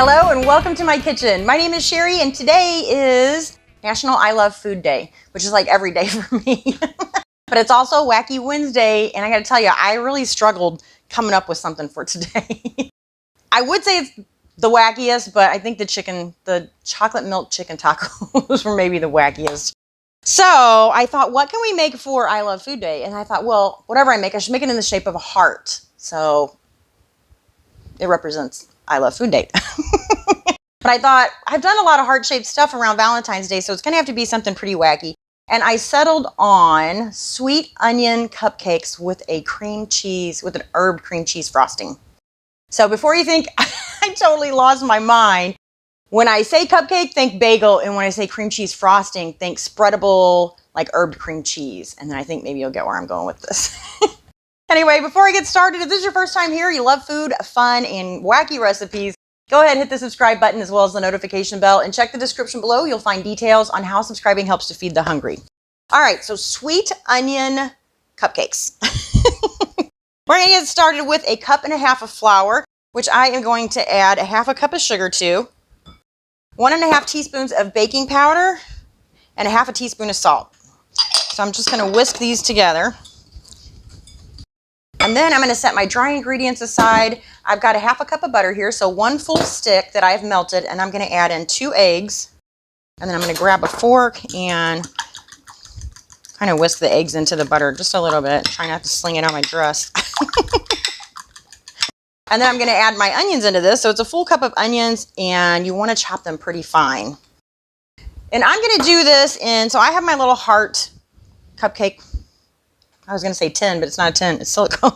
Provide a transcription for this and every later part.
Hello and welcome to my kitchen. My name is Cheri and today is National I Love Food Day, which is like every day for me. But it's also Wacky Wednesday, and I gotta tell you, I really struggled coming up with something for today. I would say it's the wackiest, but I think the chocolate milk chicken tacos were maybe the wackiest. So I thought, what can we make for I Love Food Day? And I thought, well, whatever I make, I should make it in the shape of a heart. So it represents I Love Food Day. But I thought, I've done a lot of heart-shaped stuff around Valentine's Day, so it's gonna have to be something pretty wacky. And I settled on sweet onion cupcakes with an herb cream cheese frosting. So before you think I totally lost my mind, when I say cupcake, think bagel. And when I say cream cheese frosting, think spreadable, like herbed cream cheese. And then I think maybe you'll get where I'm going with this. Anyway, before I get started, if this is your first time here, you love food, fun, and wacky recipes, go ahead and hit the subscribe button as well as the notification bell and check the description below. You'll find details on how subscribing helps to feed the hungry. All right, so sweet onion cupcakes. We're gonna get started with 1.5 cups of flour, which I am going to add 1/2 cup of sugar to, 1.5 teaspoons of baking powder, and 1/2 teaspoon of salt. So I'm just gonna whisk these together. And then I'm going to set my dry ingredients aside. I've got 1/2 cup of butter here, so 1 full stick that I've melted, and I'm going to add in 2 eggs. And then I'm going to grab a fork and kind of whisk the eggs into the butter just a little bit. Try not to sling it on my dress. And then I'm going to add my onions into this. So it's a full cup of onions, and you want to chop them pretty fine. And I'm going to do this so I have my little heart cupcake. I was going to say tin, but it's not a tin. It's silicone.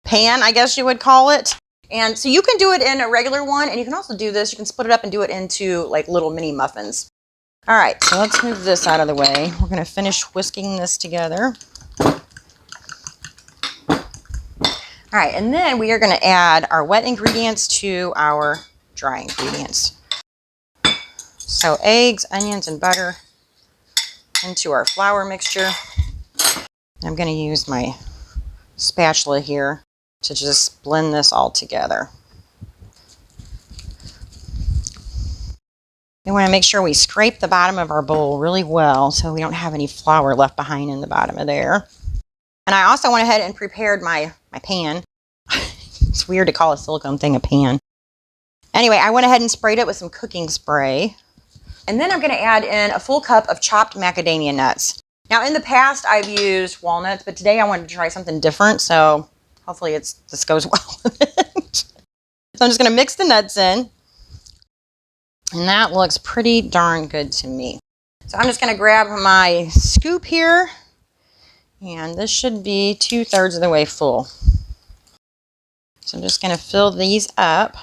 Pan, I guess you would call it. And so you can do it in a regular one, and you can also do this. You can split it up and do it into like little mini muffins. All right, so let's move this out of the way. We're going to finish whisking this together. All right, and then we are going to add our wet ingredients to our dry ingredients. So eggs, onions, and butter into our flour mixture. I'm going to use my spatula here to just blend this all together. We want to make sure we scrape the bottom of our bowl really well so we don't have any flour left behind in the bottom of there. And I also went ahead and prepared my pan. It's weird to call a silicone thing a pan. Anyway, I went ahead and sprayed it with some cooking spray. And then I'm going to add in a full cup of chopped macadamia nuts. Now, in the past, I've used walnuts, but today I wanted to try something different, so hopefully this goes well with it. So I'm just going to mix the nuts in, and that looks pretty darn good to me. So I'm just going to grab my scoop here, and this should be 2/3 of the way full. So I'm just going to fill these up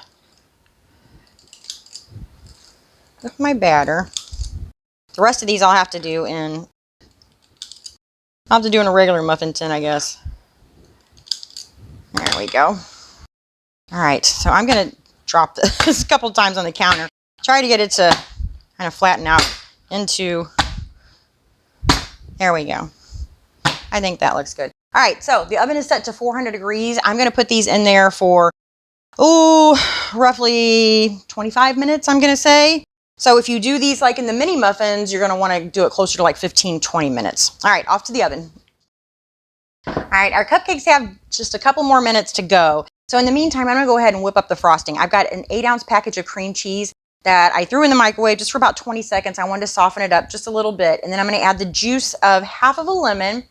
with my batter. The rest of these I'll have to do in a regular muffin tin, I guess. There we go. All right, so I'm going to drop this a couple times on the counter. Try to get it to kind of flatten out into, there we go. I think that looks good. All right, so the oven is set to 400 degrees. I'm going to put these in there for, roughly 25 minutes, I'm going to say. So if you do these like in the mini muffins, you're going to want to do it closer to like 15-20 minutes. All right, off to the oven. All right, our cupcakes have just a couple more minutes to go. So in the meantime, I'm going to go ahead and whip up the frosting. I've got an 8-ounce package of cream cheese that I threw in the microwave just for about 20 seconds. I wanted to soften it up just a little bit. And then I'm going to add the juice of 1/2 of a lemon,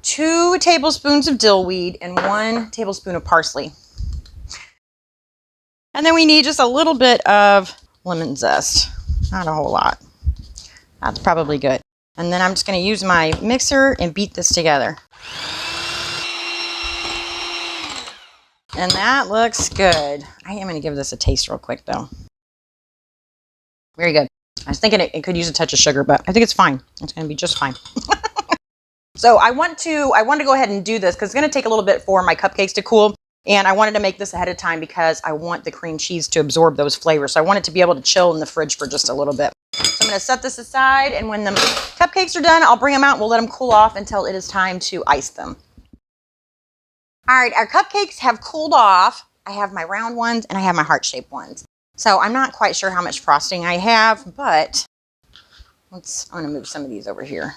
2 tablespoons of dill weed, and 1 tablespoon of parsley. And then we need just a little bit of lemon zest, not a whole lot. That's probably good. And then I'm just going to use my mixer and beat this together. And that looks good. I am going to give this a taste real quick though. Very good. I was thinking it could use a touch of sugar, but I think it's fine. It's going to be just fine. So I want to go ahead and do this because it's going to take a little bit for my cupcakes to cool. And I wanted to make this ahead of time because I want the cream cheese to absorb those flavors. So I want it to be able to chill in the fridge for just a little bit. So I'm going to set this aside, and when the cupcakes are done, I'll bring them out and we'll let them cool off until it is time to ice them. All right, our cupcakes have cooled off. I have my round ones and I have my heart-shaped ones. So I'm not quite sure how much frosting I have, but I'm going to move some of these over here.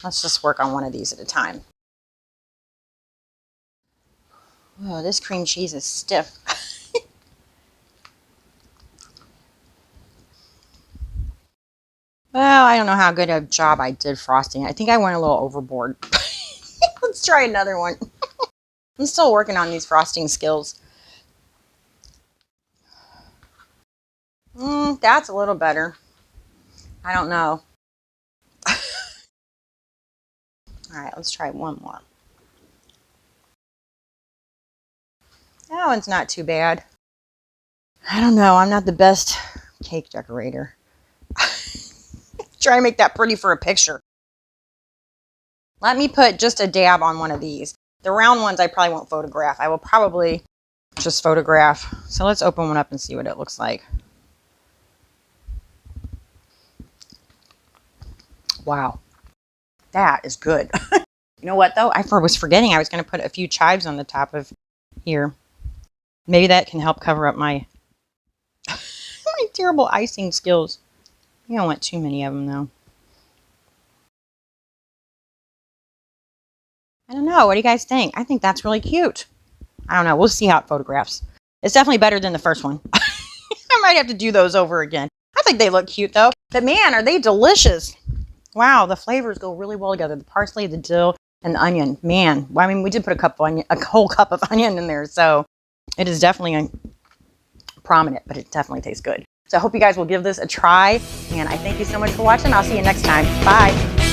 Let's just work on one of these at a time. Oh, this cream cheese is stiff. Well, I don't know how good a job I did frosting. I think I went a little overboard. Let's try another one. I'm still working on these frosting skills. That's a little better. I don't know. All right, let's try one more. That one's not too bad. I don't know. I'm not the best cake decorator. Try to make that pretty for a picture. Let me put just a dab on one of these. The round ones I probably won't photograph. I will probably just photograph. So let's open one up and see what it looks like. Wow. That is good. You know what though? I was forgetting I was going to put a few chives on the top of here. Maybe that can help cover up my, my terrible icing skills. I don't want too many of them though. I don't know. What do you guys think? I think that's really cute. I don't know. We'll see how it photographs. It's definitely better than the first one. I might have to do those over again. I think they look cute though. But man, are they delicious. Wow, the flavors go really well together. The parsley, the dill, and the onion. Man, well, I mean, we did put a whole cup of onion in there. So it is definitely prominent, but it definitely tastes good. So I hope you guys will give this a try. And I thank you so much for watching. I'll see you next time. Bye.